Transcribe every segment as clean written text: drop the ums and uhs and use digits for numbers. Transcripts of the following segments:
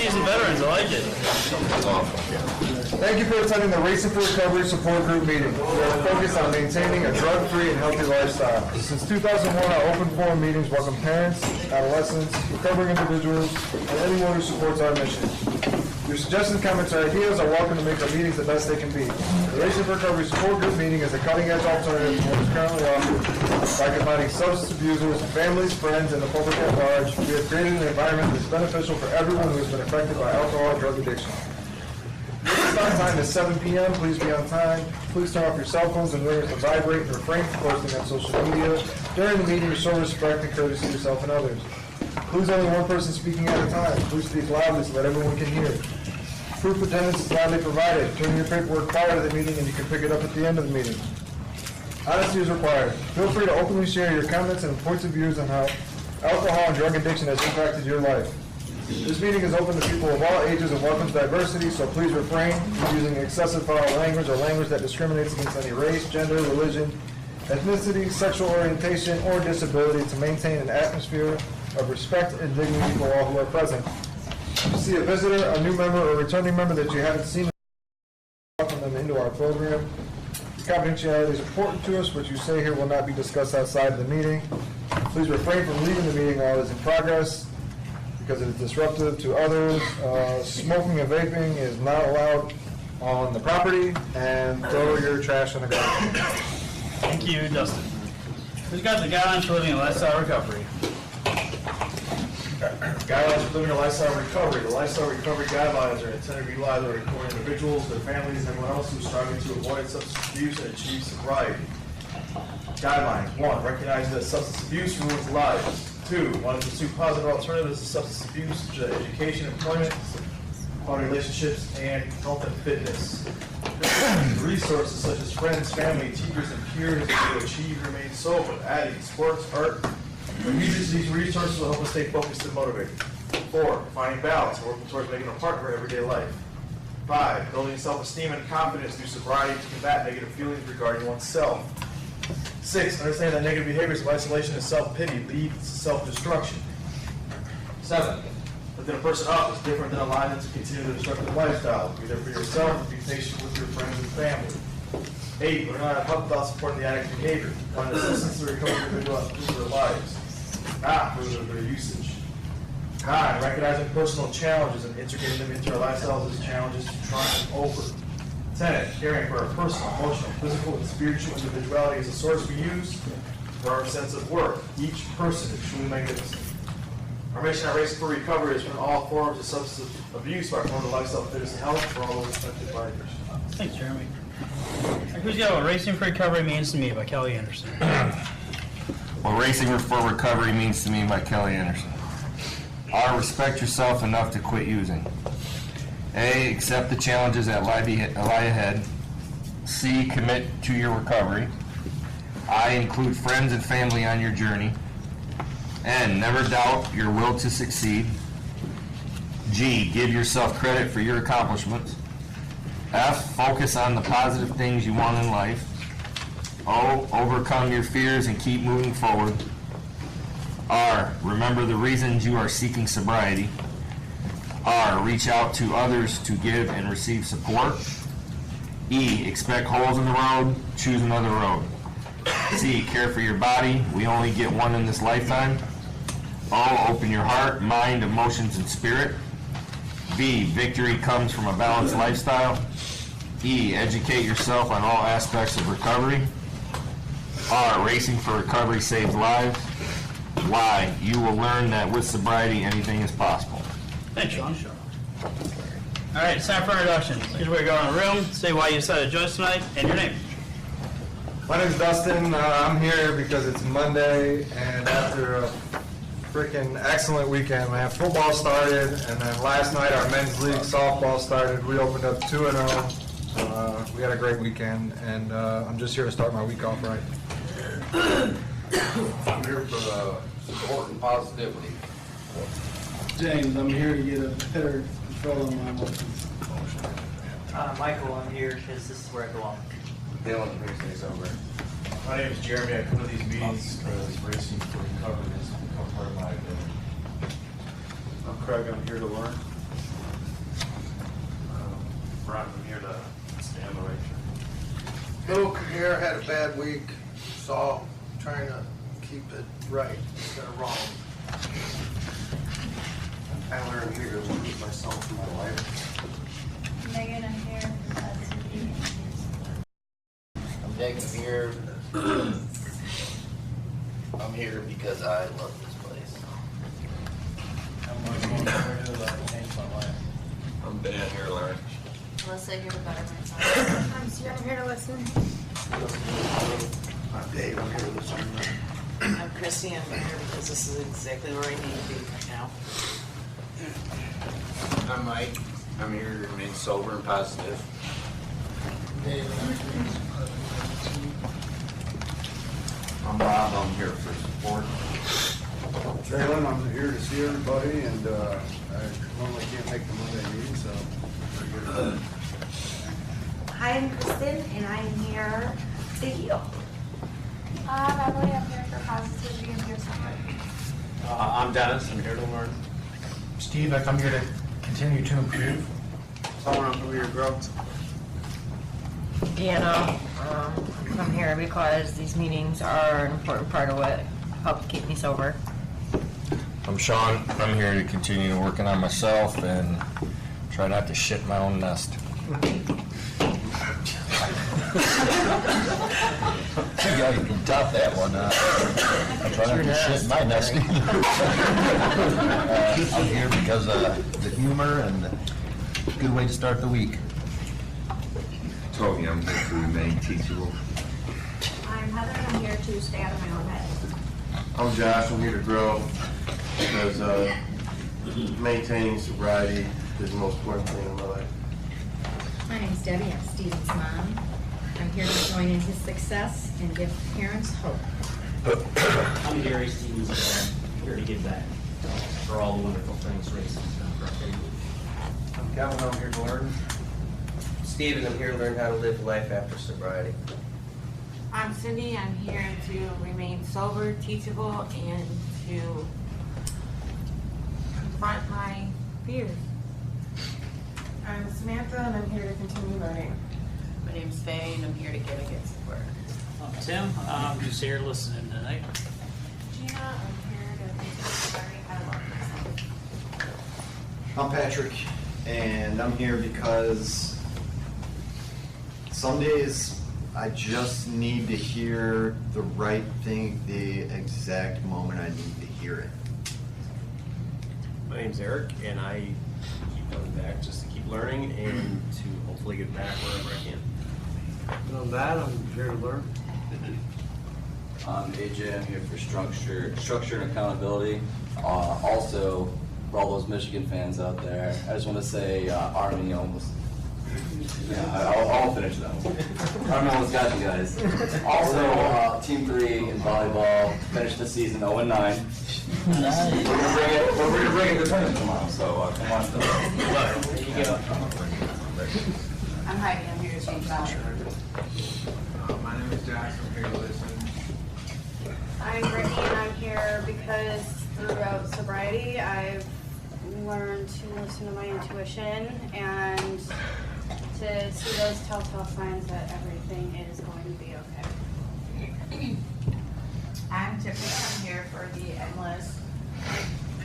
seasoned veterans. I like it. Thank you for attending the Racing for Recovery Support Group meeting. We are focused on maintaining a drug-free and healthy lifestyle. Since 2001, our open forum meetings welcome parents, adolescents, recovering individuals, and anyone who supports our mission. Your suggestions, comments, or ideas are welcome to make our meetings the best they can be. The Racing for Recovery Support Group meeting is a cutting-edge alternative to what is currently offered by combining substance abusers, families, friends, and the public at large. We have created an environment that is beneficial for everyone who has been affected by alcohol and drug addiction. The start time is 7 p.m. Please be on time. Please turn off your cell phones and limit to vibrate and refrain from posting on social media. During the meeting, show respect and courtesy to yourself and others. Please only one person speaking at a time. Please speak loudly so that everyone can hear. Proof of attendance is loudly provided. Turn in your paperwork prior to the meeting and you can pick it up at the end of the meeting. Honesty is required. Feel free to openly share your comments and points of views on how alcohol and drug addiction has impacted your life. This meeting is open to people of all ages and welcomes diversity, so please refrain from using excessive foul language or language that discriminates against any race, gender, religion, ethnicity, sexual orientation, or disability to maintain an atmosphere of respect and dignity for all who are present. If you see a visitor, a new member, or returning member that you haven't seen, welcome them into our program. Confidentiality is important to us. What you say here will not be discussed outside the meeting. Please refrain from leaving the meeting while it is in progress, because it is disruptive to others. Smoking and vaping is not allowed on the property, and throw your trash in the garbage. Thank you, Dustin. Who's got the guidelines for living a lifestyle recovery? Guidelines for living a lifestyle recovery. The lifestyle recovery guidelines are intended to be utilized by individuals, their families, and everyone else who is striving to avoid substance abuse and achieve sobriety. Guidelines. 1. Recognize that substance abuse ruins lives. 2. Want to pursue positive alternatives to substance abuse, such as education, employment, quality relationships, and health and fitness. Resources such as friends, family, teachers, and peers to achieve and remain sober, adding sports, art, and music. These resources will help us stay focused and motivated. 4. Finding balance and working towards making a part of our everyday life. 5. Building self-esteem and confidence through sobriety to combat negative feelings regarding oneself. 6. Understand that negative behaviors of isolation and self-pity lead to self-destruction. 7. Lifting a person up is different than allowing them to continue the destructive lifestyle. Be there for yourself and be patient with your friends and family. 8. Learn how to help without supporting the addict's behavior. Find assistance to recover individual and improve their lives, not improve their usage. 9. Recognizing personal challenges and integrating them into our lifestyles as challenges to triumph over. 10. Caring for our personal, emotional, physical, and spiritual individuality is a source we use for our sense of worth. Each person is truly magnificent. Our mission at Racing for Recovery is to all forms of substance abuse by promoting lifestyle fitness and health for all those affected by addiction. Thanks, Jeremy. Who's got What Racing for Recovery Means to Me by Kelly Anderson? What Racing for Recovery Means to Me by Kelly Anderson. R. Respect yourself enough to quit using. A. Accept the challenges that lie ahead. C. Commit to your recovery. I. Include friends and family on your journey. N. Never doubt your will to succeed. G. Give yourself credit for your accomplishments. F. Focus on the positive things you want in life. O. Overcome your fears and keep moving forward. R. Remember the reasons you are seeking sobriety. R. Reach out to others to give and receive support. E. Expect holes in the road. Choose another road. C. Care for your body. We only get one in this lifetime. O. Open your heart, mind, emotions, and spirit. B. Victory comes from a balanced lifestyle. E. Educate yourself on all aspects of recovery. R. Racing for Recovery saves lives. Y. You will learn that with sobriety anything is possible. Thanks, Sean. All right, it's time for introductions. Here's where you go around the room, say why you decided to join us tonight, and your name. My name's Dustin. I'm here because it's Monday, and after a freaking excellent weekend, man. Football started, and then last night our men's league softball started. We opened up 2-0. We had a great weekend, and I'm just here to start my week off right. I'm here for the support and positivity. James, I'm here to get a better control of my emotions. Michael, I'm here because this is where I belong. Dylan, please stay sober. My name is Jeremy. I come to these meetings because Racing for Recovery has become part of my identity. I'm Craig. I'm here to learn. Luke here had a bad week, so trying to keep it right instead of wrong. Tyler, I'm here to remove myself from my life. Megan, I'm here because I'm Jacob here. I'm here because I love this place. I'm going to change my life. I'm Ben here, Larry. Melissa, you're the better myself. I'm Sue, I'm here to listen. I'm Dave, I'm here to listen. I'm Chrissy, I'm here because this is exactly where I need to be right now. I'm Mike. I'm here to remain sober and positive. I'm Bob, I'm here for support. Traylon, I'm here to see everybody, and I normally can't make the Monday meeting, so we're here. Hi, I'm Kristen, and I'm here to heal. Beverly, I'm here for positivity and peer support. I'm Dennis. I'm here to learn. Steve, I come here to continue to improve. Someone I'm here to grow. Deanna, I'm here because these meetings are an important part of what helped keep me sober. I'm Sean. I'm here to continue working on myself and try not to shit my own nest. Yeah, you can top that one. I try not to shit my nest. I'm here because of the humor and a good way to start the week. Toby, I'm here to remain teachable. I'm Heather, and I'm here to stay out of my own head. I'm Josh. I'm here to grow because maintaining sobriety is the most important thing in my life. My name's Debbie, I'm Steven's mom. I'm here to join in his success and give parents hope. I'm Gary Stevens. I'm here to give back for all the wonderful things racing has done for our family. I'm Calvin. I'm here to learn. Steven, I'm here to learn how to live life after sobriety. I'm Cindy, I'm here to remain sober, teachable, and to confront my fears. I'm Samantha, and I'm here to continue learning. My name's Faye, and I'm here to get a good support. I'm Tim. I'm just here listening tonight. Gina, I'm here to continue learning how to love myself. I'm Patrick, and I'm here because some days I just need to hear the right thing at the exact moment I need to hear it. My name's Eric, and I keep coming back just to keep learning and to hopefully get back wherever I can. And on that, I'm here to learn. I'm AJ. I'm here for structure and accountability. Also, for all those Michigan fans out there, I just want to say Army almost. Yeah, I'll finish that one. Army almost got you guys. Also, Team 3 in volleyball finished the season 0-9. Nice. We're gonna bring it to tournament tomorrow, so come watch them. I'm Heidi, I'm here to change that. My name is Josh. I'm here to listen. I'm Brittany, and I'm here because throughout sobriety, I've learned to listen to my intuition and to see those telltale signs that everything is going to be okay. I'm Tiffany, I'm here for the endless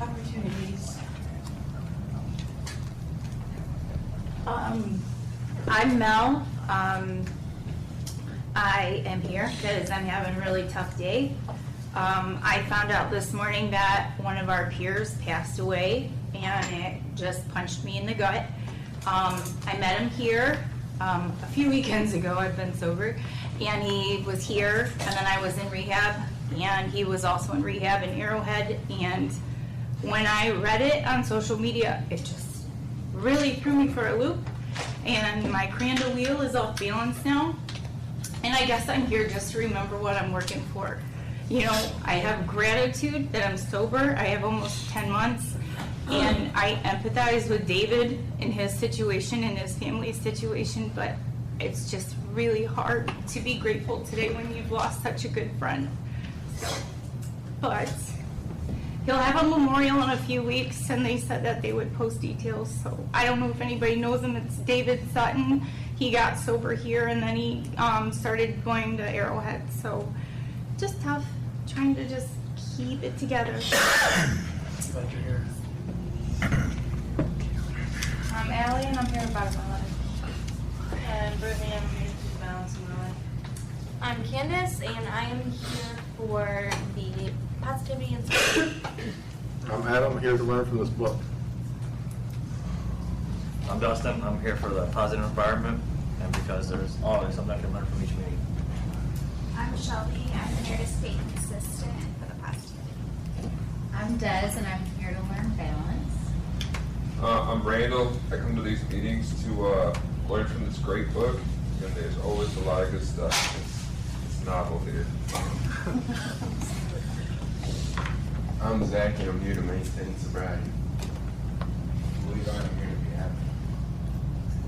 opportunities. I'm Mel. I am here because I'm having a really tough day. I found out this morning that one of our peers passed away, and it just punched me in the gut. I met him here a few weekends ago. I've been sober, and he was here, and then I was in rehab, and he was also in rehab in Arrowhead. And when I read it on social media, it just really threw me for a loop, and my crandall wheel is off balance now. And I guess I'm here just to remember what I'm working for. You know, I have gratitude that I'm sober. I have almost 10 months. And I empathize with David in his situation and his family's situation, but it's just really hard to be grateful today when you've lost such a good friend. So, but he'll have a memorial in a few weeks, and they said that they would post details. So I don't know if anybody knows him. It's David Sutton. He got sober here, and then he started going to Arrowhead. So just tough, trying to just keep it together. Glad you're here. I'm Allie, and I'm here about my life. And Brittany, I'm here to balance my life. I'm Candace, and I am here for the positivity and support. I'm Adam, here to learn from this book. I'm Dustin. I'm here for the positive environment, and because there's always something I can learn from each meeting. I'm Shelby. I'm here to stay consistent for the positivity. I'm Des, and I'm here to learn balance. I'm Randall. I come to these meetings to learn from this great book, and there's always a lot of good stuff. It's novel here. I'm Zach, and I'm here to maintain sobriety. Believe I'm here to be happy.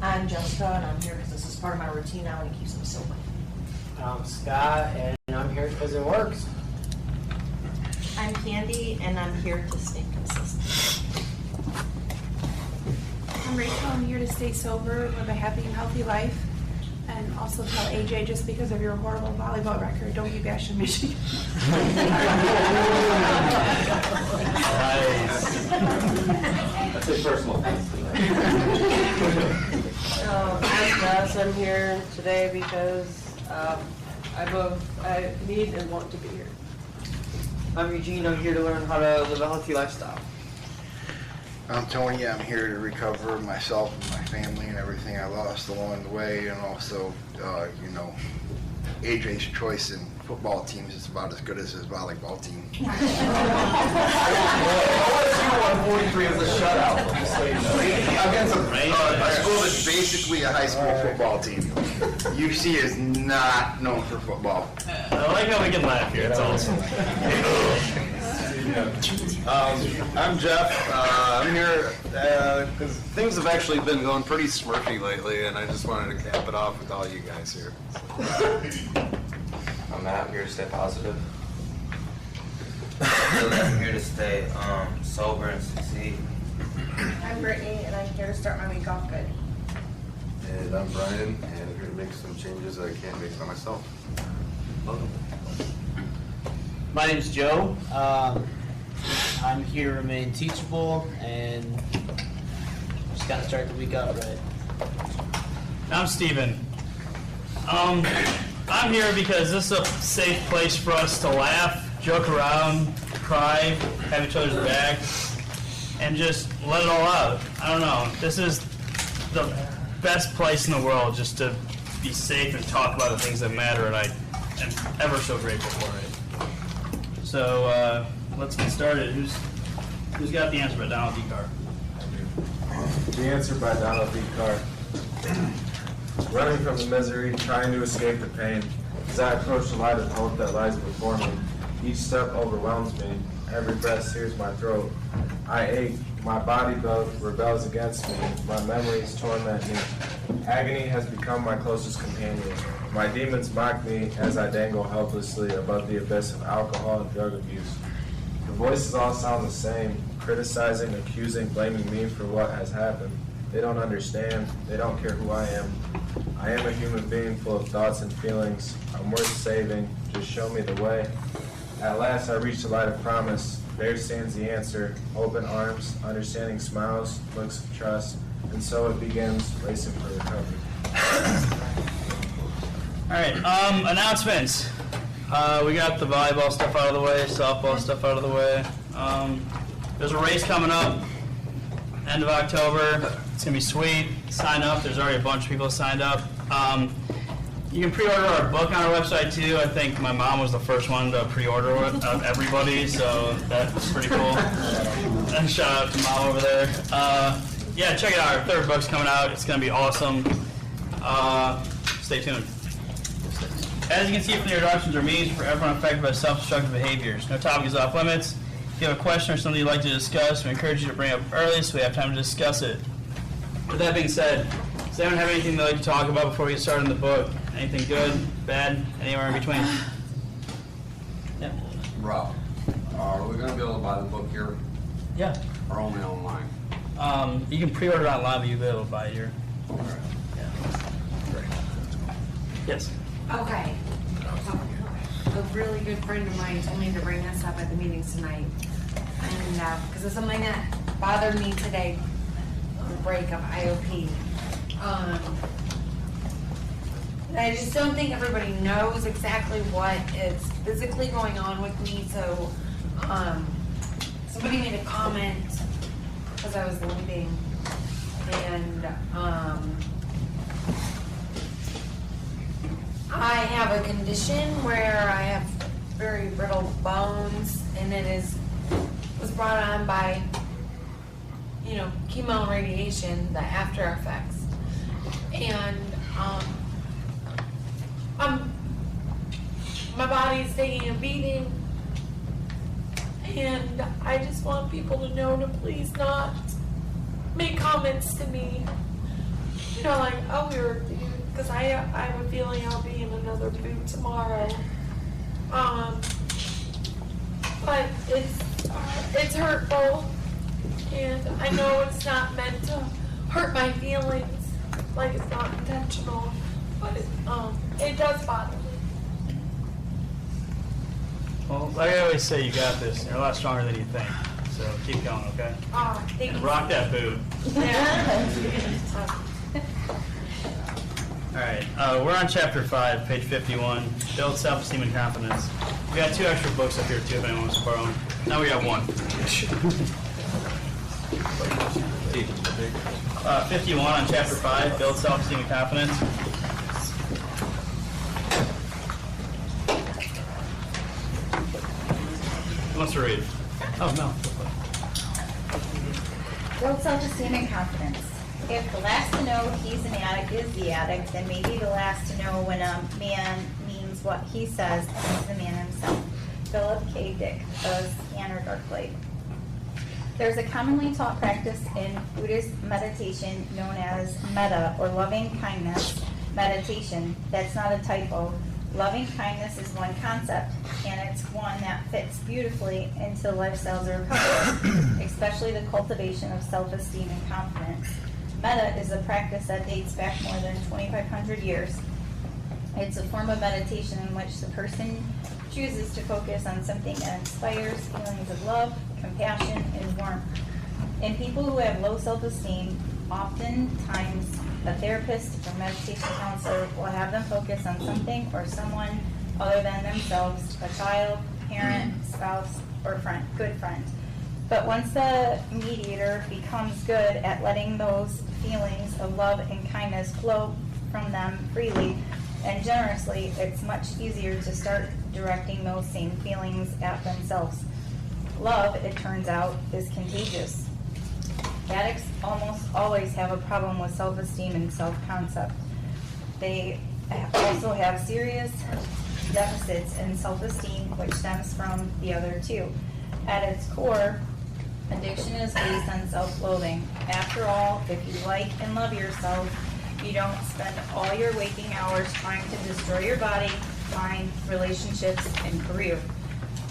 I'm Jessica, and I'm here because this is part of my routine now, and it keeps me sober. I'm Scott, and I'm here because it works. I'm Candy, and I'm here to stay consistent. I'm Rachel. I'm here to stay sober, live a happy and healthy life, and also tell AJ, just because of your horrible volleyball record, don't be bashing Michigan. That's a personal offense. I'm Gus. I'm here today because I need and want to be here. I'm Eugene. I'm here to learn how to live a healthy lifestyle. I'm Tony. I'm here to recover myself and my family and everything I lost along the way, and also, AJ's choice in football teams is about as good as his volleyball team. OSU 143 is a shutout. Against a school that's basically a high school football team. UC is not known for football. I like how we can laugh here. It's awesome. I'm Jeff. I'm here because things have actually been going pretty smurfy lately, and I just wanted to cap it off with all you guys here. I'm Matt. I'm here to stay positive. I'm here to stay sober and succeed. I'm Brittany, and I'm here to start my week off good. And I'm Brian, and I'm here to make some changes that I can't make by myself. My name's Joe. I'm here to remain teachable and just gotta start the week out right. I'm Steven. I'm here because this is a safe place for us to laugh, joke around, cry, have each other's back, and just let it all out. I don't know. This is the best place in the world just to be safe and talk about the things that matter, and I am ever so grateful for it. So let's get started. Who's got the answer by Donald D. Carr? The answer by Donald D. Carr. Running from the misery, trying to escape the pain, as I approach the light of hope that lies before me. Each step overwhelms me. Every breath sears my throat. I ache. My body rebels against me. My memories torment me. Agony has become my closest companion. My demons mock me as I dangle helplessly above the abyss of alcohol and drug abuse. The voices all sound the same, criticizing, accusing, blaming me for what has happened. They don't understand. They don't care who I am. I am a human being full of thoughts and feelings. I'm worth saving. Just show me the way. At last I reach the light of promise. There stands the answer. Open arms, understanding smiles, looks of trust. And so it begins, racing for recovery. All right, announcements. We got the volleyball stuff out of the way, softball stuff out of the way. There's a race coming up, end of October. It's gonna be sweet. Sign up. There's already a bunch of people signed up. You can pre-order our book on our website too. I think my mom was the first one to pre-order it out of everybody, so that's pretty cool. And shout out to Mom over there. Yeah, check it out. Our third book's coming out. It's gonna be awesome. Stay tuned. As you can see from the introductions, are meetings for everyone affected by self-destructive behaviors. No topic is off limits. If you have a question or something you'd like to discuss, we encourage you to bring it up early so we have time to discuss it. With that being said, does anyone have anything they'd like to talk about before we get started in the book? Anything good, bad, anywhere in between? Yeah. Rob, Are we gonna be able to buy the book here Yeah. or only online? You can pre-order it online, but you'll be able to buy it here. Yes. Okay. A really good friend of mine told me to bring this up at the meetings tonight. And, because it's something that bothered me today, the break of IOP. I just don't think everybody knows exactly what is physically going on with me, so, somebody made a comment as I was leaving, and, I have a condition where I have very brittle bones, and it was brought on by, chemo and radiation, the after effects. And, my body's taking a beating, and I just want people to know to please not make comments to me, like, oh, because I have a feeling I'll be in another boot tomorrow. But it's hurtful, and I know it's not meant to hurt my feelings, like it's not intentional, but it does bother me. Well, like I always say, you got this. You're a lot stronger than you think. So keep going, okay? Thank you. Rock that boot. All right, we're on chapter 5, page 51, Build Self-Esteem and Confidence. We got 2 extra books up here, too, if anyone wants to borrow them. Now we got 1. 51 on chapter 5, Build Self-Esteem and Confidence. Who wants to read? Oh, no. Build self-esteem and confidence. If the last to know he's an addict is the addict, then maybe the last to know when a man means what he says is the man himself. Philip K. Dick of Scanner Dark Light. There's a commonly taught practice in Buddhist meditation known as metta, or loving kindness meditation. That's not a typo. Loving kindness is one concept, and it's one that fits beautifully into lifestyles of recovery, especially the cultivation of self-esteem and confidence. Metta is a practice that dates back more than 2,500 years. It's a form of meditation in which the person chooses to focus on something that inspires feelings of love, compassion, and warmth. In people who have low self-esteem, oftentimes a therapist or meditation counselor will have them focus on something or someone other than themselves, a child, parent, spouse, or good friend. But once the mediator becomes good at letting those feelings of love and kindness flow from them freely and generously, it's much easier to start directing those same feelings at themselves. Love, it turns out, is contagious. Addicts almost always have a problem with self-esteem and self-concept. They also have serious deficits in self-esteem, which stems from the other two. At its core, addiction is based on self-loathing. After all, if you like and love yourself, you don't spend all your waking hours trying to destroy your body, mind, relationships, and career.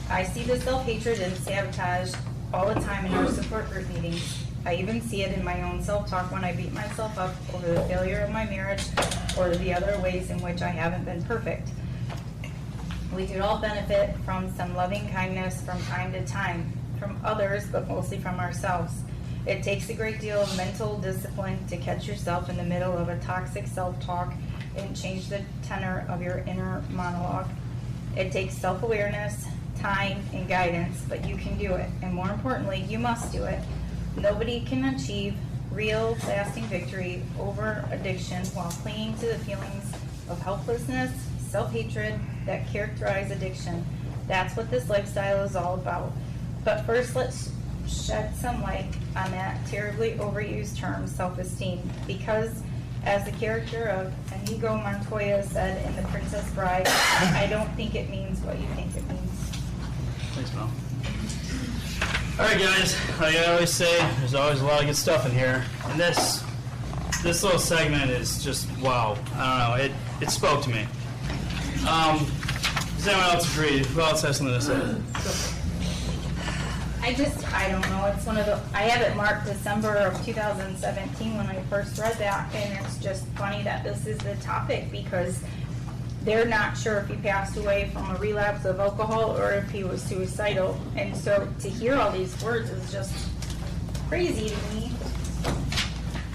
I see the self-hatred and sabotage all the time in our support group meetings. I even see it in my own self-talk when I beat myself up over the failure of my marriage or the other ways in which I haven't been perfect. We could all benefit from some loving kindness from time to time, from others, but mostly from ourselves. It takes a great deal of mental discipline to catch yourself in the middle of a toxic self-talk and change the tenor of your inner monologue. It takes self-awareness, time, and guidance, but you can do it. And more importantly, you must do it. Nobody can achieve real, lasting victory over addiction while clinging to the feelings of helplessness, self-hatred that characterize addiction. That's what this lifestyle is all about. But first, let's shed some light on that terribly overused term, self-esteem, because as the character of Inigo Montoya said in The Princess Bride, I don't think it means what you think it means. Thanks, Mel. All right, guys. Like I always say, there's always a lot of good stuff in here. And this little segment is just wow. I don't know. It spoke to me. Does anyone else agree? Who else has something to say? I don't know, it's one of the, I have it marked December of 2017 when I first read that, and it's just funny that this is the topic, because they're not sure if he passed away from a relapse of alcohol or if he was suicidal. And so to hear all these words is just crazy to me,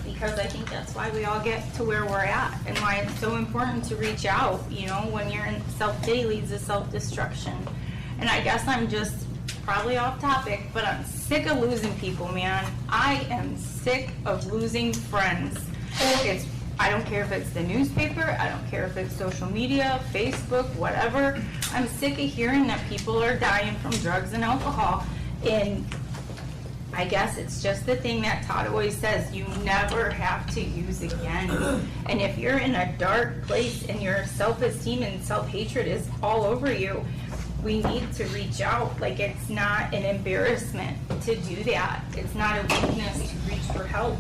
because I think that's why we all get to where we're at, and why it's so important to reach out, you know, when you're in self-pity leads to self-destruction. And I guess I'm just probably off topic, but I'm sick of losing people, man. I am sick of losing friends. I don't care if it's the newspaper, I don't care if it's social media, Facebook, whatever. I'm sick of hearing that people are dying from drugs and alcohol. And I guess it's just the thing that Todd always says, you never have to use again. And if you're in a dark place and your self-esteem and self-hatred is all over you, we need to reach out. Like, it's not an embarrassment to do that. It's not a weakness to reach for help.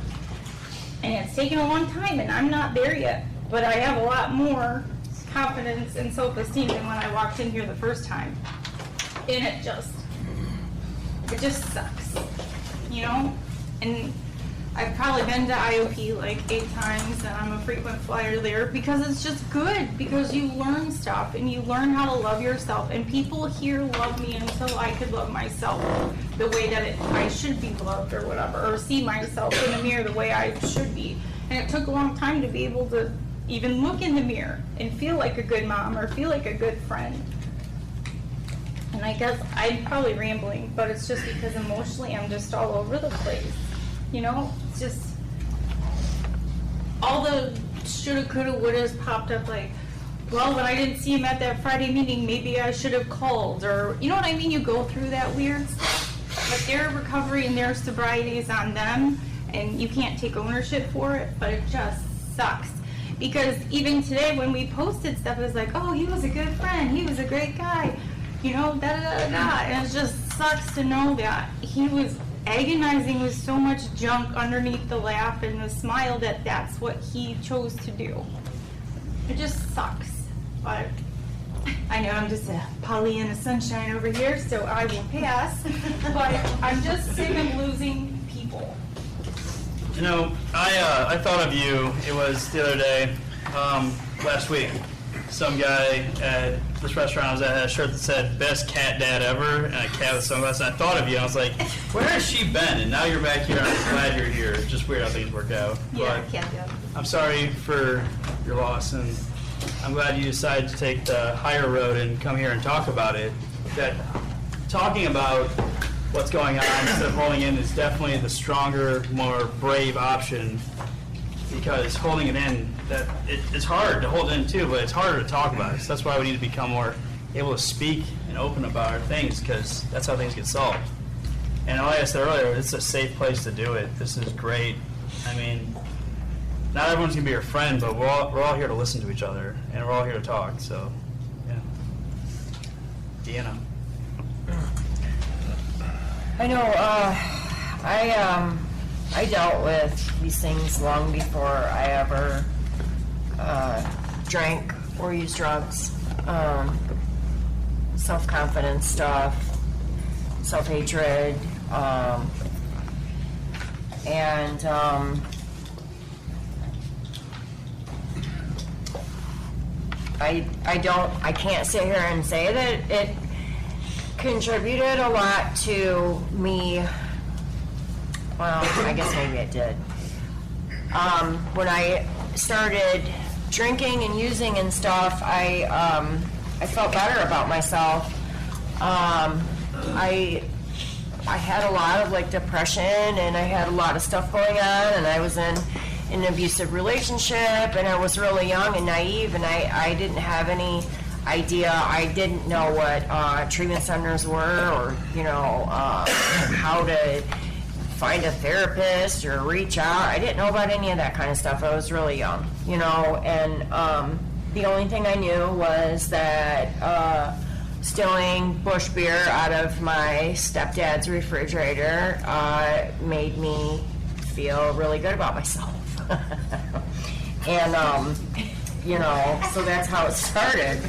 And it's taken a long time, and I'm not there yet. But I have a lot more confidence and self-esteem than when I walked in here the first time. And it just sucks, you know? And I've probably been to IOP like 8 times, and I'm a frequent flyer there, because it's just good, because you learn stuff, and you learn how to love yourself, and people here love me until I could love myself the way that I should be loved, or whatever, or see myself in the mirror the way I should be. And it took a long time to be able to even look in the mirror and feel like a good mom, or feel like a good friend. And I guess I'm probably rambling, but it's just because emotionally I'm just all over the place. You know, it's just all the shoulda, coulda, wouldas popped up, like, well, when I didn't see him at that Friday meeting, maybe I should have called, or, you know what I mean? You go through that weird stuff. But their recovery and their sobriety is on them, and you can't take ownership for it, but it just sucks. Because even today when we posted stuff, it was like, oh, he was a good friend, he was a great guy, you know, da-da-da-da. And it just sucks to know that he was agonizing with so much junk underneath the laugh and the smile, that that's what he chose to do. It just sucks. But I know I'm just a Pollyanna sunshine over here, so I will pass. But I'm just sick of losing people. You know, I thought of you, it was the other day, last week. Some guy at this restaurant I was at had a shirt that said, best cat dad ever, and a cat with sunglasses. And I thought of you, and I was like, where has she been? And now you're back here, and I'm glad you're here. It's just weird how things work out. Yeah, But cat dad. I'm sorry for your loss, and I'm glad you decided to take the higher road and come here and talk about it. That talking about what's going on instead of holding in is definitely the stronger, more brave option, because holding it in, it's hard to hold it in too, but it's harder to talk about it. So that's why we need to become more able to speak and open about our things, because that's how things get solved. And like I said earlier, it's a safe place to do it. This is great. I mean, not everyone's going to be your friend, but we're all here to listen to each other, and we're all here to talk. So, yeah. Deanna. I know, I dealt with these things long before I ever drank or used drugs. Self-confidence stuff, self-hatred, and I can't sit here and say that it contributed a lot to me. Well, I guess maybe it did. When I started drinking and using and stuff, I felt better about myself. I had a lot of like depression, and I had a lot of stuff going on, and I was in an abusive relationship, and I was really young and naive, and I didn't have any idea. I didn't know what treatment centers were, or how to find a therapist or reach out. I didn't know about any of that kind of stuff. I was really young, and the only thing I knew was that stealing Busch beer out of my stepdad's refrigerator made me feel really good about myself. And so that's how it started,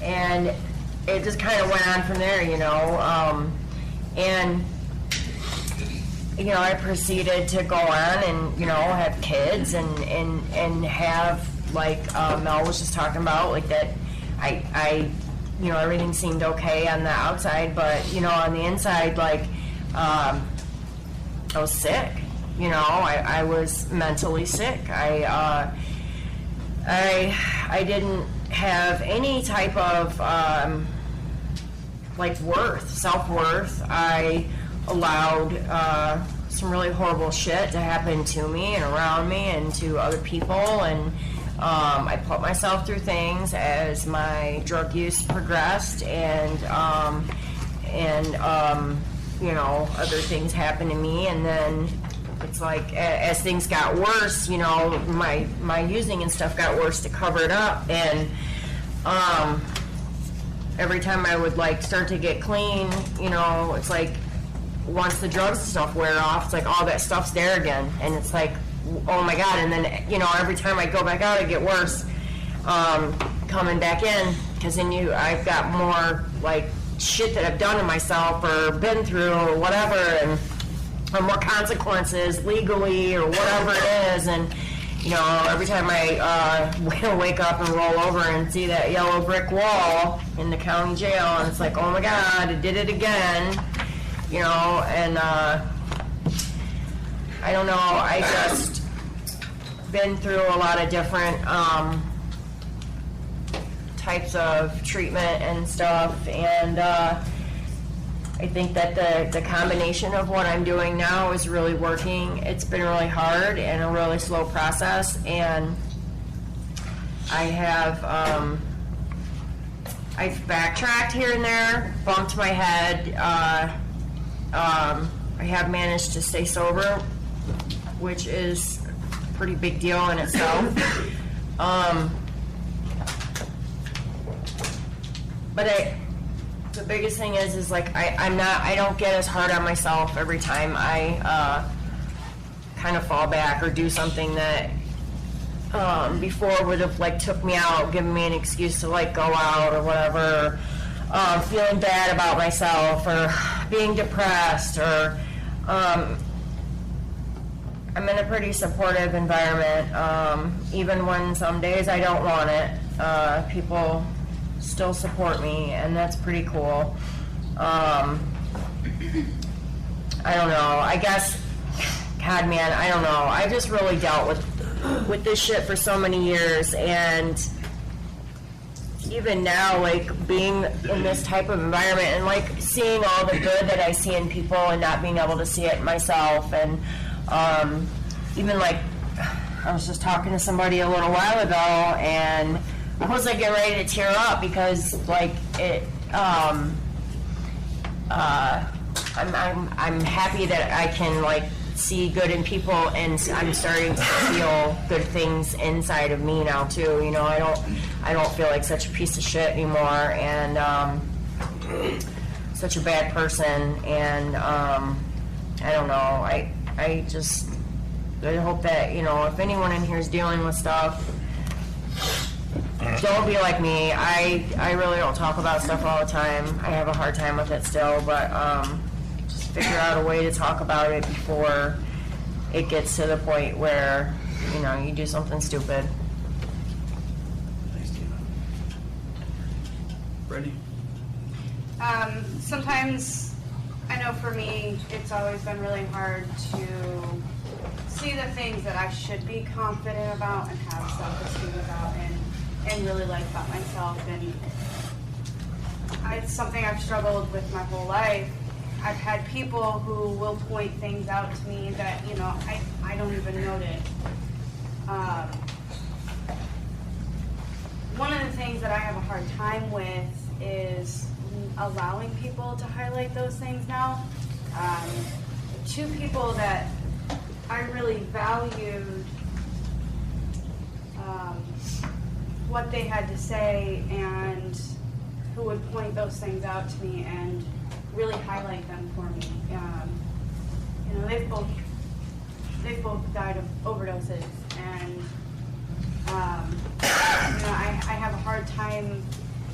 and it just kind of went on from there, you know. And, you know, I proceeded to go on and, you know, have kids and have, like Mel was just talking about, like that I you know, everything seemed okay on the outside, but, you know, on the inside, like, I was sick. You know, I was mentally sick. I didn't have any type of like self-worth. I allowed some really horrible shit to happen to me and around me and to other people, and I put myself through things as my drug use progressed, and you know, other things happened to me, and then it's like as things got worse, you know, my using and stuff got worse to cover it up, and every time I would like start to get clean, you know, it's like once the drugs and stuff wear off, it's like all that stuff's there again, and it's like, oh my God. And then, you know, every time I go back out, I get worse coming back in, because then I've got more like shit that I've done to myself or been through or whatever, and or more consequences legally or whatever it is. And, you know, every time I wake up and roll over and see that yellow brick wall in the county jail, and it's like, oh my God, I did it again, you know. And I don't know, I just been through a lot of different types of treatment and stuff, and I think that the combination of what I'm doing now is really working. It's been really hard and a really slow process, and I have I've backtracked here and there, bumped my head. I have managed to stay sober, which is a pretty big deal in itself. But the biggest thing is like I don't get as hard on myself every time I kind of fall back or do something that before would have like took me out, given me an excuse to like go out or whatever, feeling bad about myself or being depressed, or I'm in a pretty supportive environment, even when some days I don't want it. People still support me, and that's pretty cool. I don't know, I guess, God man, I don't know, I just really dealt with this shit for so many years, and even now, like, being in this type of environment and like seeing all the good that I see in people and not being able to see it myself, and even like I was just talking to somebody a little while ago, and I was like getting ready to tear up because like it I'm happy that I can like see good in people, and I'm starting to feel good things inside of me now too. You know, I don't feel like such a piece of shit anymore, and such a bad person, and I don't know, I just hope that, you know, if anyone in here is dealing with stuff, don't be like me. I really don't talk about stuff all the time. I have a hard time with it still, but just figure out a way to talk about it before it gets to the point where, you know, you do something stupid. Ready? Sometimes, I know for me, it's always been really hard to see the things that I should be confident about and have self-esteem about, and really like about myself. And it's something I've struggled with my whole life. I've had people who will point things out to me that, you know, I don't even notice. One of the things that I have a hard time with is allowing people to highlight those things now. Two people that I really valued what they had to say, and who would point those things out to me and really highlight them for me. You know, they've both died of overdoses, and you know, I have a hard time,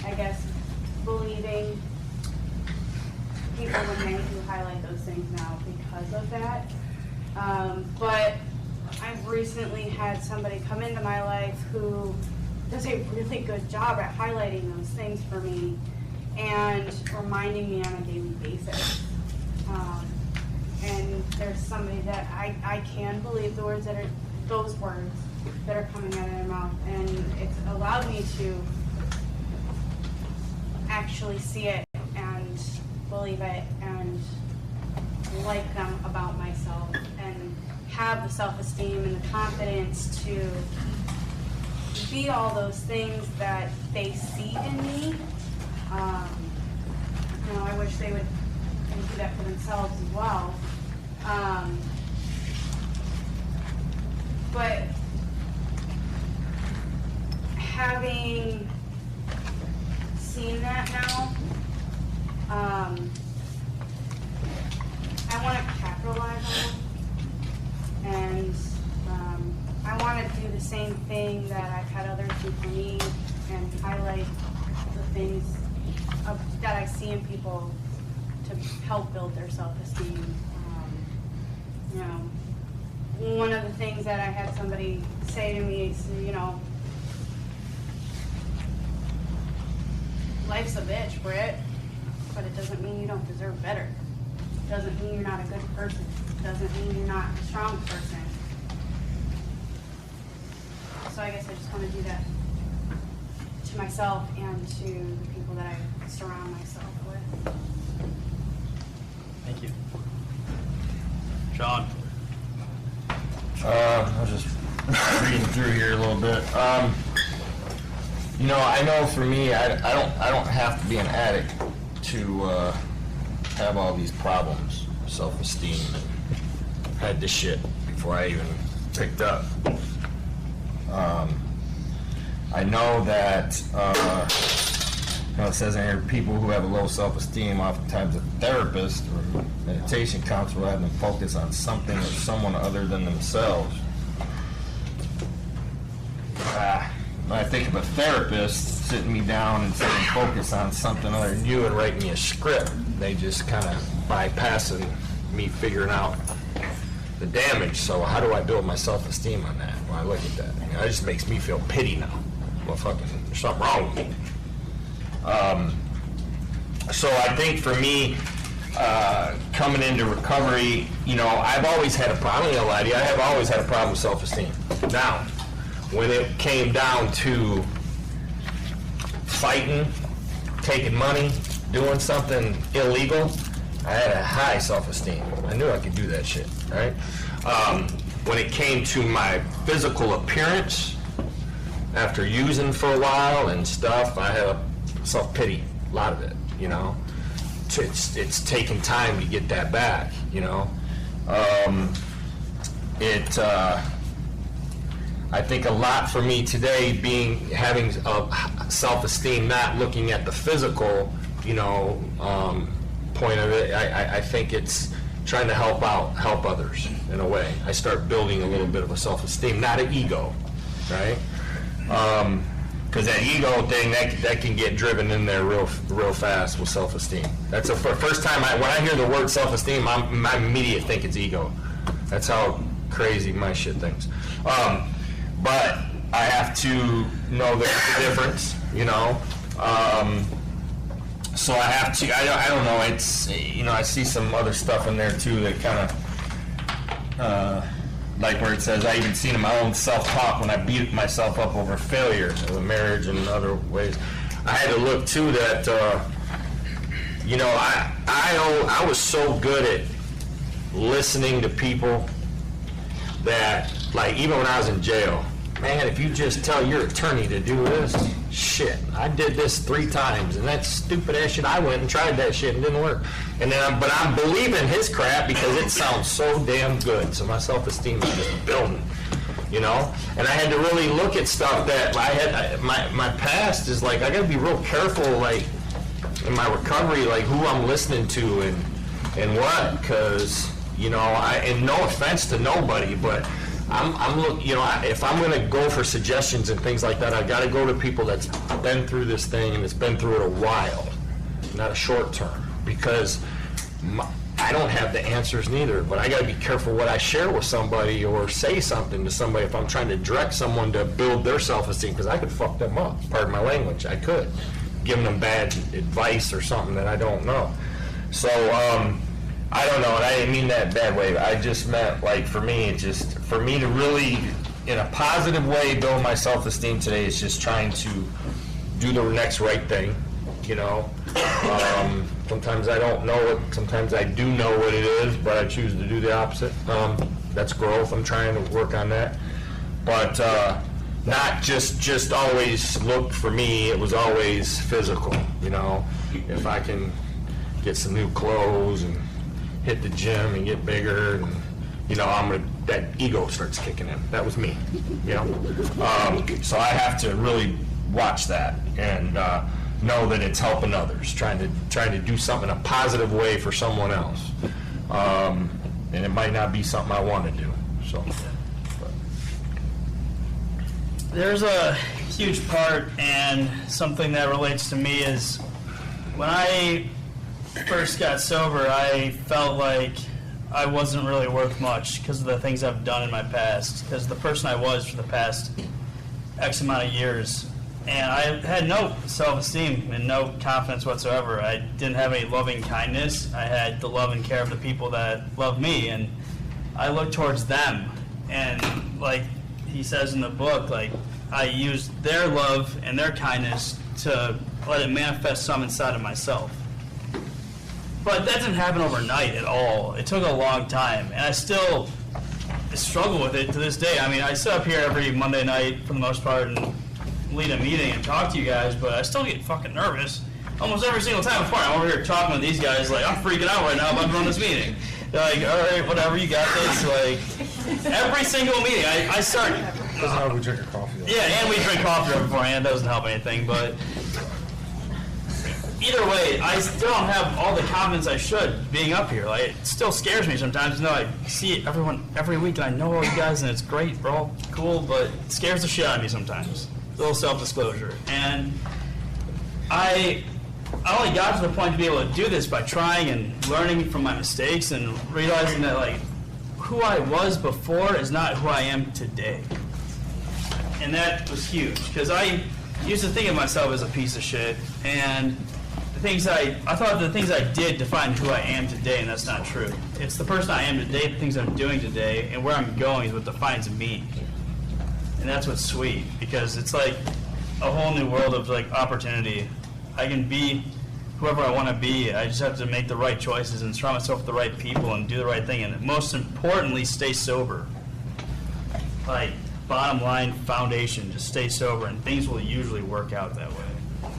I guess, believing people when they do highlight those things now because of that. But I've recently had somebody come into my life who does a really good job at highlighting those things for me and reminding me on a daily basis. And there's somebody that I can believe the words that are, those words that are coming out of their mouth, and it's allowed me to actually see it and believe it and like them about myself and have the self-esteem and the confidence to be all those things that they see in me. You know, I wish they would do that for themselves as well. But having seen that now, I want to capitalize on it, and I want to do the same thing that I've had others do for me and highlight the things that I see in people to help build their self-esteem. You know, one of the things that I had somebody say to me is, you know, life's a bitch, Britt, but it doesn't mean you don't deserve better. It doesn't mean you're not a good person. It doesn't mean you're not a strong person. So I guess I just want to do that to myself and to the people that I surround myself with. Thank you. Sean. I was just reading through here a little bit. You know, I know for me, I don't have to be an addict to have all these problems, self-esteem, and had this shit before I even picked up. I know that, you know, it says in here, people who have a low self-esteem, oftentimes a therapist or meditation counselor will have them focus on something or someone other than themselves. When I think of a therapist sitting me down and saying focus on something other than you and write me a script, they just kind of bypassing me figuring out the damage. So how do I build my self-esteem on that? When I look at that, you know, it just makes me feel pity now. Well, fucking, there's something wrong with me. So I think for me, coming into recovery, you know, I've always had a problem. I'm not gonna lie to you, I have always had a problem with self-esteem. Now, when it came down to fighting, taking money, doing something illegal, I had a high self-esteem. I knew I could do that shit, right? When it came to my physical appearance, after using for a while and stuff, I had a self-pity, a lot of it, you know. It's taken time to get that back, you know. I think a lot for me today having a self-esteem, not looking at the physical, you know, point of it. I think it's trying to help others in a way. I start building a little bit of a self-esteem, not an ego, right? Because that ego thing, that can get driven in there real fast with self-esteem. That's the first time when I hear the word self-esteem, my immediate think it's ego. That's how crazy my shit thinks. But I have to know the difference, you know. So I have to. I don't know. It's, you know, I see some other stuff in there too that kind of. Like where it says, I even seen in my own self-talk when I beat myself up over failure of a marriage and other ways. I had to look too that, you know, I was so good at listening to people that, like, even when I was in jail, man, if you just tell your attorney to do this, shit, I did this 3 times, and that stupid ass shit, I went and tried that shit and didn't work. And then, but I'm believing his crap because it sounds so damn good. So my self-esteem is just building, you know. And I had to really look at stuff that I had. My past is like, I got to be real careful, like in my recovery, like who I'm listening to and what, because, you know, and no offense to nobody, but I'm looking, you know, if I'm going to go for suggestions and things like that, I've got to go to people that's been through this thing and that's been through it a while. not a short term, because I don't have the answers neither, but I got to be careful what I share with somebody or say something to somebody if I'm trying to direct someone to build their self-esteem, because I could fuck them up. Pardon my language. I could. Giving them bad advice or something that I don't know. So, I don't know, and I didn't mean that bad way. I just meant, like, for me to really, in a positive way, build my self-esteem today is just trying to do the next right thing, you know. Sometimes I don't know it, sometimes I do know what it is, but I choose to do the opposite. That's growth. I'm trying to work on that. But not just always look for me, it was always physical, you know. If I can get some new clothes and hit the gym and get bigger, and you know, that ego starts kicking in. That was me, you know. So I have to really watch that and know that it's helping others, trying to do something in a positive way for someone else. And it might not be something I want to do. So. There's a huge part, and something that relates to me is when I first got sober, I felt like I wasn't really worth much because of the things I've done in my past, because the person I was for the past X amount of years. And I had no self-esteem and no confidence whatsoever. I didn't have any loving kindness. I had the love and care of the people that love me, and I looked towards them. And like he says in the book, like, I used their love and their kindness to let it manifest some inside of myself. But that didn't happen overnight at all. It took a long time, and I still struggle with it to this day. I mean, I sit up here every Monday night for the most part and lead a meeting and talk to you guys, but I still get fucking nervous almost every single time before. I'm over here talking with these guys like, I'm freaking out right now about to run this meeting. They're like, all right, whatever, you got this. Like, every single meeting, I start. Doesn't help we drink a coffee. Though. Yeah, and we drink coffee beforehand. That doesn't help anything, but either way, I still don't have all the confidence I should being up here. Like, it still scares me sometimes. You know, I see everyone every week, and I know all you guys, and it's great. We're all cool, but it scares the shit out of me sometimes. A little self-disclosure. And I only got to the point to be able to do this by trying and learning from my mistakes and realizing that, like, who I was before is not who I am today. And that was huge, because I used to think of myself as a piece of shit, and I thought the things I did defined who I am today, and that's not true. It's the person I am today, the things I'm doing today, and where I'm going is what defines me. And that's what's sweet, because it's like a whole new world of like opportunity. I can be whoever I want to be. I just have to make the right choices and surround myself with the right people and do the right thing. And most importantly, stay sober. Like, bottom line foundation, just stay sober, and things will usually work out that way.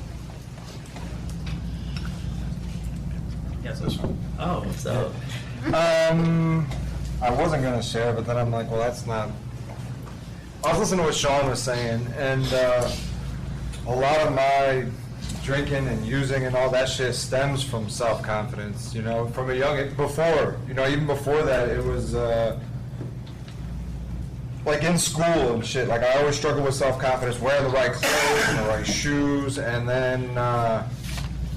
Yes, this one. Oh, what's up? I wasn't going to share, but then I'm like, well, that's not... I was listening to what Sean was saying, and a lot of my drinking and using and all that shit stems from self-confidence, you know, from a young, before, you know, even before that, it was, like in school and shit, like I always struggled with self-confidence, wearing the right clothes and the right shoes, and then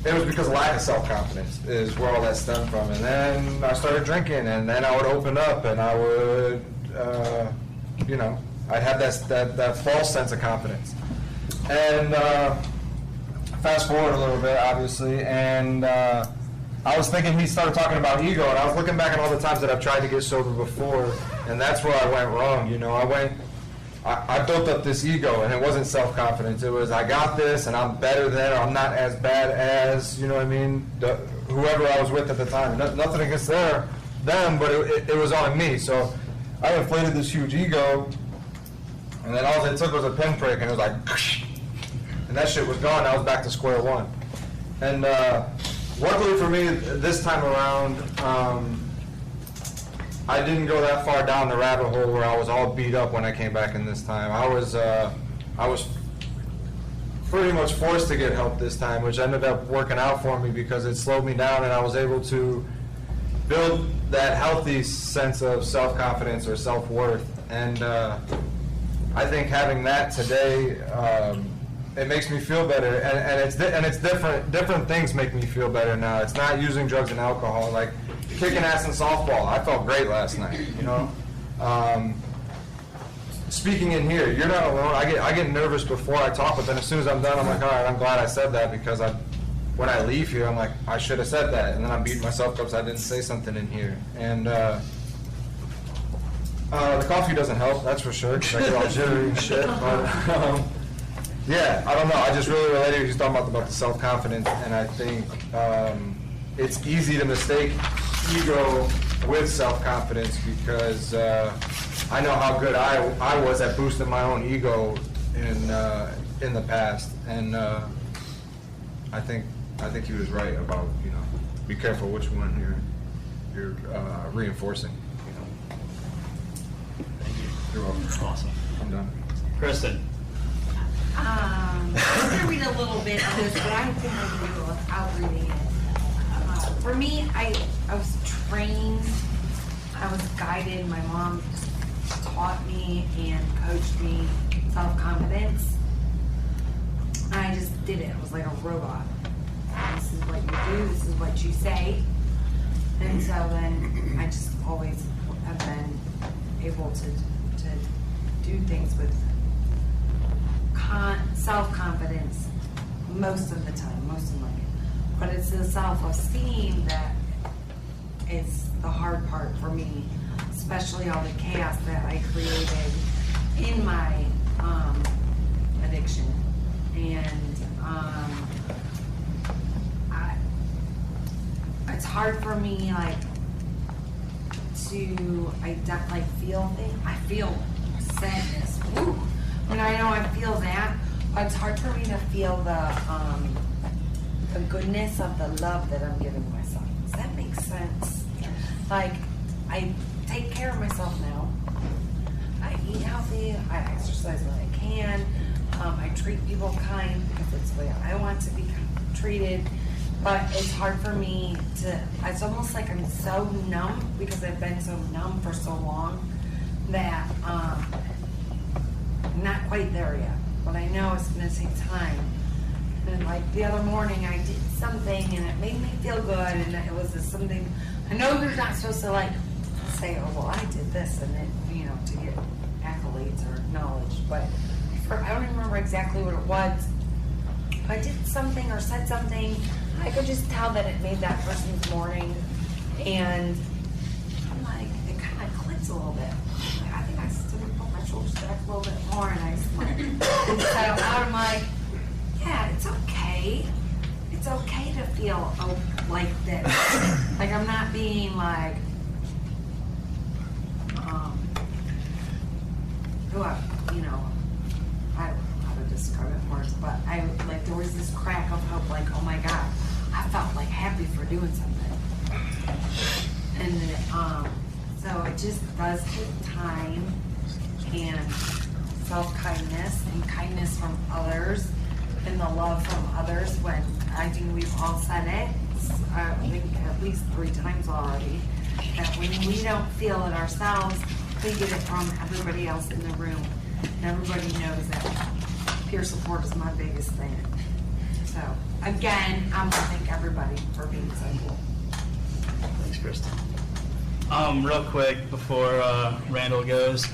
it was because of lack of self-confidence is where all that stemmed from. And then I started drinking, and then I would open up, and I would, you know, I'd have that false sense of confidence. And fast forward a little bit, obviously, and I was thinking he started talking about ego, and I was looking back at all the times that I've tried to get sober before, and that's where I went wrong. You know, I built up this ego, and it wasn't self-confidence. It was, I got this, and I'm better than, or I'm not as bad as, you know what I mean, whoever I was with at the time. Nothing against them, but it was on me. So I inflated this huge ego, and then all it took was a pinprick, and it was like, and that shit was gone. I was back to square one. And luckily for me, this time around, I didn't go that far down the rabbit hole where I was all beat up when I came back in this time. I was pretty much forced to get help this time, which ended up working out for me because it slowed me down, and I was able to build that healthy sense of self-confidence or self-worth. And I think having that today it makes me feel better, and it's different things make me feel better now. It's not using drugs and alcohol. Like kicking ass in softball, I felt great last night. You know, speaking in here, you're not alone. I get nervous before I talk, but then as soon as I'm done, I'm like, all right, I'm glad I said that, because when I leave here, I'm like, I should have said that, and then I'm beating myself up because I didn't say something in here. And the coffee doesn't help, that's for sure, because I get all jittery and shit. But yeah, I don't know. I just really related. He's talking about the self-confidence, and I think it's easy to mistake ego with self-confidence, because I know how good I was at boosting my own ego in the past, and I think he was right about, you know, be careful which one you're reinforcing. You know. Thank you. You're welcome. Awesome. I'm done. Kristen. I'm going to read a little bit of this, but I think I can do it without reading it. For me, I was trained, I was guided. My mom taught me and coached me self-confidence. I just did it. I was like a robot. This is what you do, this is what you say. And so then I just always have been able to do things with self-confidence most of the time, most of my life. But it's the self-esteem that is the hard part for me, especially all the chaos that I created in my addiction. And it's hard for me to feel things. I feel sadness. Woo. And I know I feel that, but it's hard for me to feel the goodness of the love that I'm giving myself. Does that make sense? Like, I take care of myself now. I eat healthy. I exercise when I can. I treat people kind because it's the way I want to be treated. But it's hard for me it's almost like I'm so numb because I've been so numb for so long that I'm not quite there yet. But I know it's going to take time. And like the other morning I did something and it made me feel good, and it was something, I know you're not supposed to say, oh well I did this, and then, to get accolades or acknowledged, but I don't even remember exactly what it was. If I did something or said something, I could just tell that it made that person's morning, and I'm like, it kind of clicks a little bit. I think I still put my shoulders back a little bit more, and I said out loud, I'm like, yeah, it's okay. It's okay to feel like this. Like I'm not being like, I don't know how to describe it in words, but there was this crack of hope, like, oh my God, I felt like happy for doing something. And then, so it just does take time and self-kindness and kindness from others and the love from others. When I think we've all said it, I think at least 3 times already, that when we don't feel it ourselves, we get it from everybody else in the room. And everybody knows that peer support is my biggest thing. So, again, I'm going to thank everybody for being so cool. Thanks, Kristen. Real quick before Randall goes,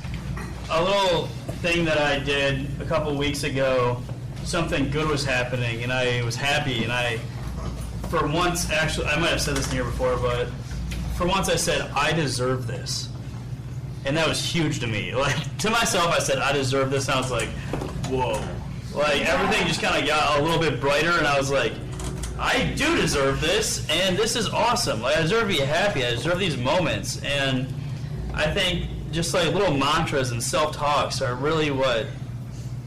a little thing that I did a couple weeks ago, something good was happening, and I was happy, and for once, actually, I might have said this in here before, but for once I said, I deserve this. And that was huge to me. Like, to myself, I said, I deserve this, and I was like, whoa. Like, everything just kind of got a little bit brighter, and I was like, I do deserve this, and this is awesome. Like, I deserve to be happy. I deserve these moments. And I think just like little mantras and self-talks are really what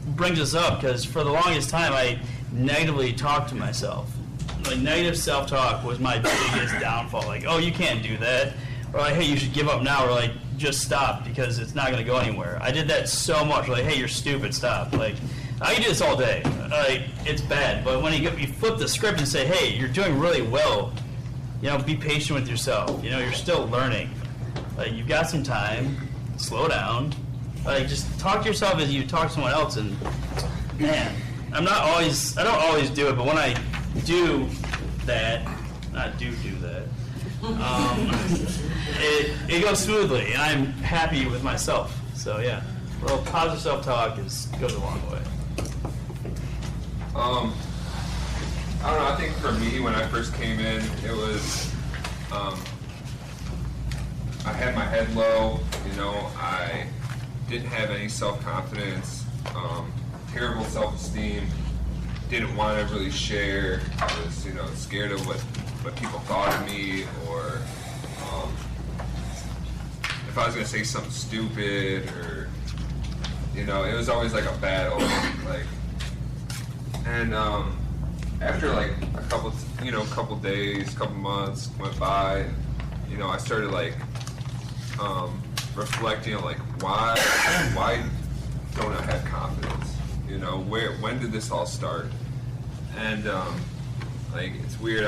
brings us up, because for the longest time, I negatively talked to myself. Like, negative self-talk was my biggest downfall. Like, oh, you can't do that. Or like, hey, you should give up now. Or like, just stop because it's not going to go anywhere. I did that so much. Like, hey, you're stupid, stop. Like, I can do this all day. Like, it's bad. But when you flip the script and say, hey, you're doing really well, be patient with yourself. You're still learning. Like, you've got some time. Slow down. Like, just talk to yourself as you talk to someone else. And, man, I don't always do it, but when I do that, it goes smoothly, and I'm happy with myself. So yeah, a little positive self-talk goes a long way. I don't know, I think for me, when I first came in, it was, I had my head low, I didn't have any self-confidence, terrible self-esteem, didn't want to really share, I was, scared of what people thought of me, or if I was going to say something stupid, or, it was always like a battle, and after like a couple days, couple months went by, I started reflecting on why don't I have confidence? When did this all start? And it's weird.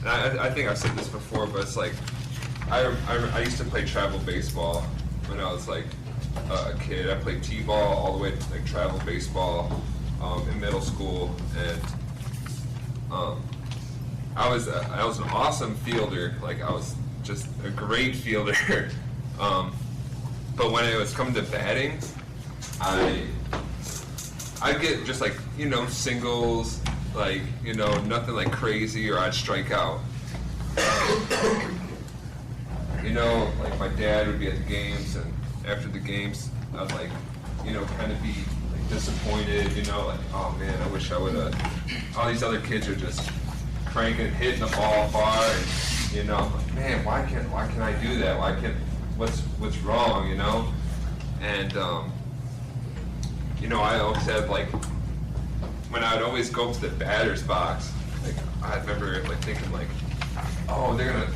I think I've said this before, but it's I used to play travel baseball when I was a kid. I played t-ball all the way to travel baseball in middle school, and I was an awesome fielder. I was just a great fielder. But when it was coming to batting, I'd get just singles, nothing crazy, or I'd strike out. My dad would be at the games, and after the games, I'd kind of be disappointed, oh man, I wish I would have, all these other kids are just cranking, hitting the ball far, and, I'm like, man, why can't I do that? What's wrong, And, I always had, when I would always go up to the batter's box, I remember, thinking, oh, they're gonna,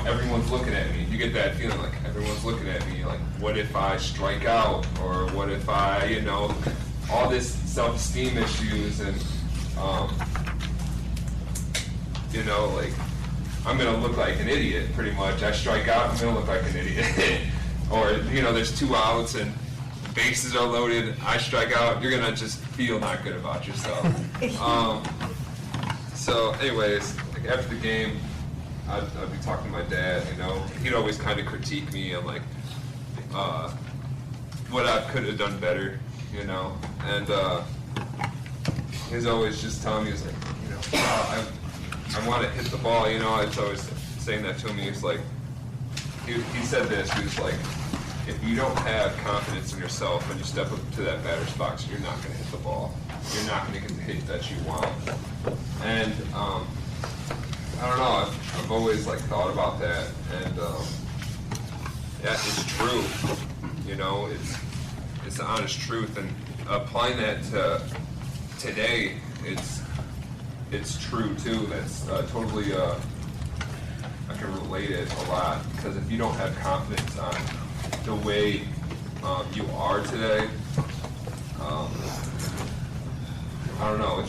everyone's looking at me. You get that feeling, everyone's looking at me, what if I strike out? Or what if I, all this self-esteem issues, and, I'm gonna look like an idiot, pretty much. I strike out, I'm gonna look like an idiot. Or, there's 2 outs, and bases are loaded, I strike out, you're gonna just feel not good about yourself. So anyways, after the game, I'd be talking to my dad, he'd always kind of critique me on what I could have done better, and he's always just telling me, he's I want to hit the ball, I was always saying that to him. He was he said this, he was if you don't have confidence in yourself when you step up to that batter's box, you're not going to hit the ball. You're not going to get the hit that you want. And I don't know, I've always thought about that, and yeah, it's true. It's the honest truth, and applying that to today, it's true too. That's totally I can relate it a lot, because if you don't have confidence on the way you are today, I don't know,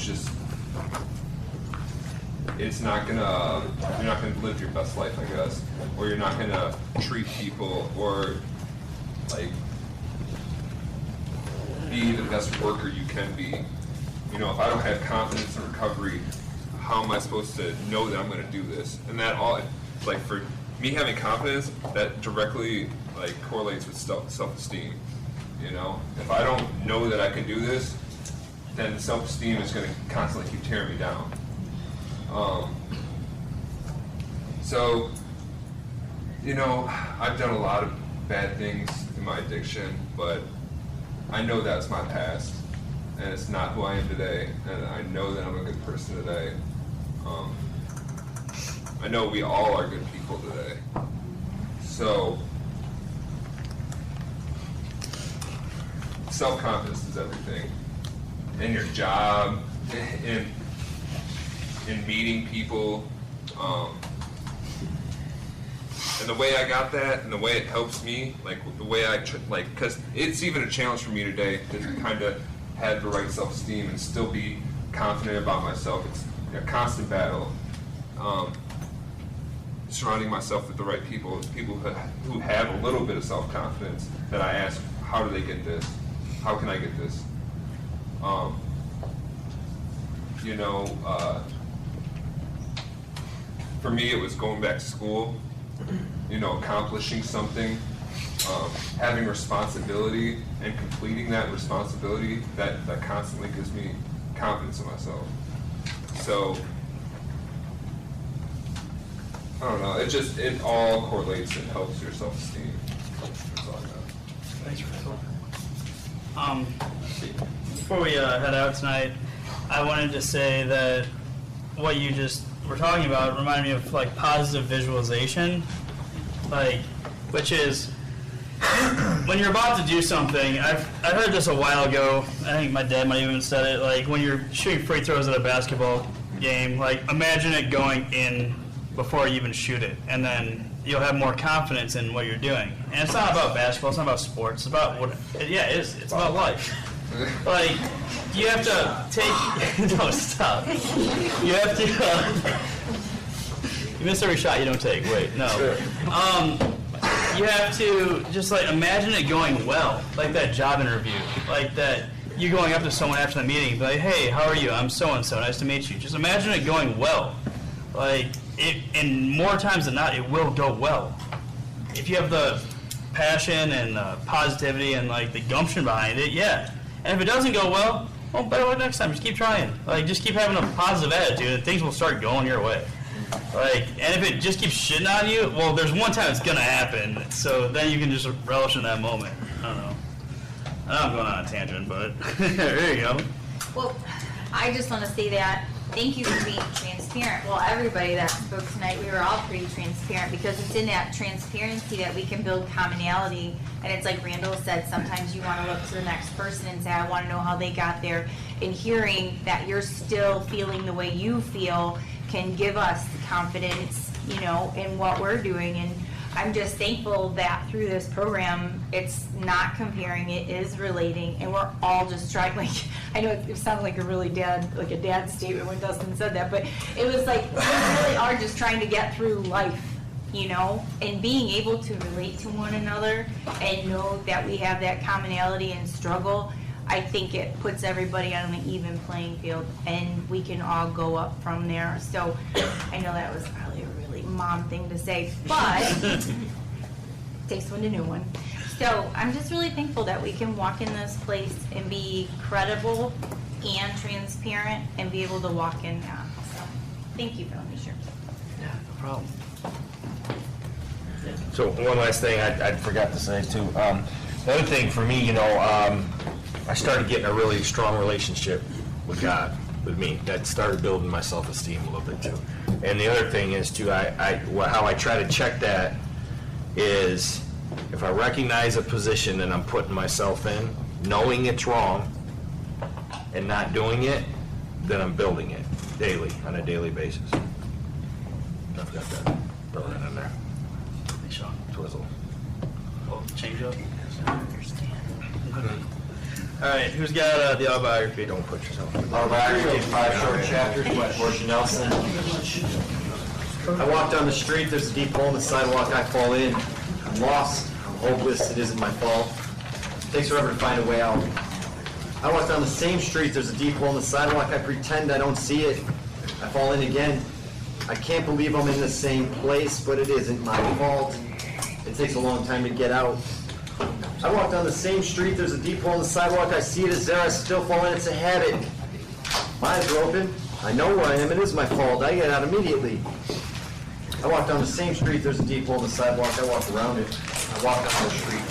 you're not gonna live your best life, I guess, or you're not gonna treat people, or be the best worker you can be. If I don't have confidence in recovery, how am I supposed to know that I'm gonna do this? And that all, for me having confidence, that directly correlates with self-esteem. If I don't know that I can do this, then self-esteem is going to constantly keep tearing me down. So, I've done a lot of bad things in my addiction, but I know that's my past, and it's not who I am today, and I know that I'm a good person today. I know we all are good people today. So, self-confidence is everything. In your job, in meeting people, and the way I got that, and the way it helps me, the way because it's even a challenge for me today to kind of have the right self-esteem and still be confident about myself. It's a constant battle. Surrounding myself with the right people who have a little bit of self-confidence, that I ask, how do they get this? How can I get this? you know, for me it was going back to school, you know, accomplishing something, having responsibility and completing that responsibility, that constantly gives me confidence in myself. So, I don't know, it all correlates and helps your self-esteem. That's all I got. Thanks for talking. Before we head out tonight, I wanted to say that what you just were talking about reminded me of like positive visualization, like, which is when you're about to do something. I heard this a while ago. I think my dad might have even said it. Like when you're shooting free throws at a basketball game, like imagine it going in before you even shoot it, and then you'll have more confidence in what you're doing. And it's not about basketball. It's not about sports. It's about what. Yeah, it is. It's about life. Like you have to take. No, stop. You have to. You miss every shot you don't take. Wait, no. You have to just like imagine it going well, like that job interview, like that you going up to someone after the meeting, be like, hey, how are you? I'm so and so. Nice to meet you. Just imagine it going well, like it. And more times than not, it will go well if you have the passion and the positivity and like the gumption behind it. Yeah. And if it doesn't go well, better luck next time. Just keep trying. Like just keep having a positive attitude, and things will start going your way. Like, and if it just keeps shitting on you, well, there's one time it's gonna happen. So then you can just relish in that moment. I don't know. I know I'm going on a tangent, but there you go. Well, I just want to say that thank you for being transparent. Well, everybody that spoke tonight, we were all pretty transparent because it's in that transparency that we can build commonality. And it's like Randall said, sometimes you want to look to the next person and say, I want to know how they got there. And hearing that you're still feeling the way you feel can give us the confidence, you know, in what we're doing. And I'm just thankful that through this program, it's not comparing, it is relating, and we're all just trying, like, I know it sounded like a really dad statement when Dustin said that, but it was like, we really are just trying to get through life, you know, and being able to relate to one another and know that we have that commonality and struggle. I think it puts everybody on an even playing field, and we can all go up from there. So I know that was probably a really mom thing to say, but takes one to know one. So I'm just really thankful that we can walk in this place and be credible and transparent and be able to walk in that. So thank you for letting me share. Yeah, no problem. So one last thing I forgot to say too. The other thing for me, you know, I started getting a really strong relationship with God, with me. That started building my self-esteem a little bit too. And the other thing is too, how I try to check that is if I recognize a position that I'm putting myself in, knowing it's wrong and not doing it, then I'm building it daily, on a daily basis. I've got that. Throw that in there. Hey, Sean. Twizzle. Oh, change up. All right, who's got the autobiography? Don't put yourself. Autobiography, 5 short chapters by Portia Nelson. I walk down the street, there's a deep hole in the sidewalk, I fall in. I'm lost, I'm hopeless, it isn't my fault. It takes forever to find a way out. I walk down the same street, there's a deep hole in the sidewalk, I pretend I don't see it. I fall in again. I can't believe I'm in the same place, but it isn't my fault. It takes a long time to get out. I walk down the same street, there's a deep hole in the sidewalk, I see it is there, I still fall in, it's a habit. My eyes are open, I know where I am, it is my fault, I get out immediately. I walk down the same street, there's a deep hole in the sidewalk, I walk around it. I walk down the street.